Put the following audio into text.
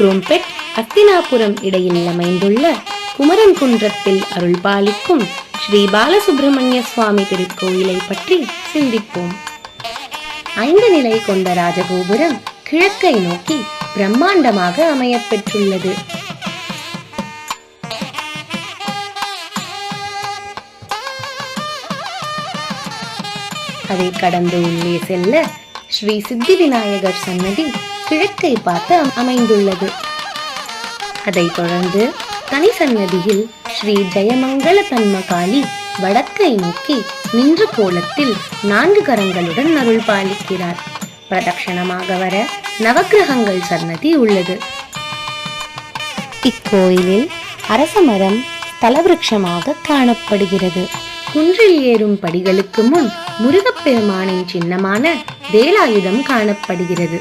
குரோம்பெட் அஸ்தினாபுரம் இடையில் அமைந்துள்ள குமரன் குன்றத்தில் அருள் பாலிக்கும் ஸ்ரீ பாலசுப்பிரமணிய சுவாமி திருக்கோயிலை பற்றி சிந்திப்போம். 5 நிலை கொண்ட ராஜகோபுரம் கிழக்கை நோக்கி பிரம்மாண்டமாக அமையப்பெற்றுள்ளது. அதை கடந்து உள்ளே செல்ல ஸ்ரீ சித்தி விநாயகர் சன்னதி கிழக்கை பார்த்து அமைந்துள்ளது. அதை தொடர்ந்து தனி சன்னதியில் ஸ்ரீ ஜெயமங்கல தன்மகாளி வடக்கை நோக்கி நின்ற கோலத்தில் 4 கரங்களுடன் அருள் பாலிக்கிறார். பிரதட்சணமாக வர நவக்கிரகங்கள் சன்னதி உள்ளது. இக்கோயிலில் அரசமரம் ஸ்தலவிருட்சமாக காணப்படுகிறது. குன்றில் ஏறும் படிகளுக்கு முன் முருகப்பெருமானின் சின்னமான வேலாயுதம் காணப்படுகிறது.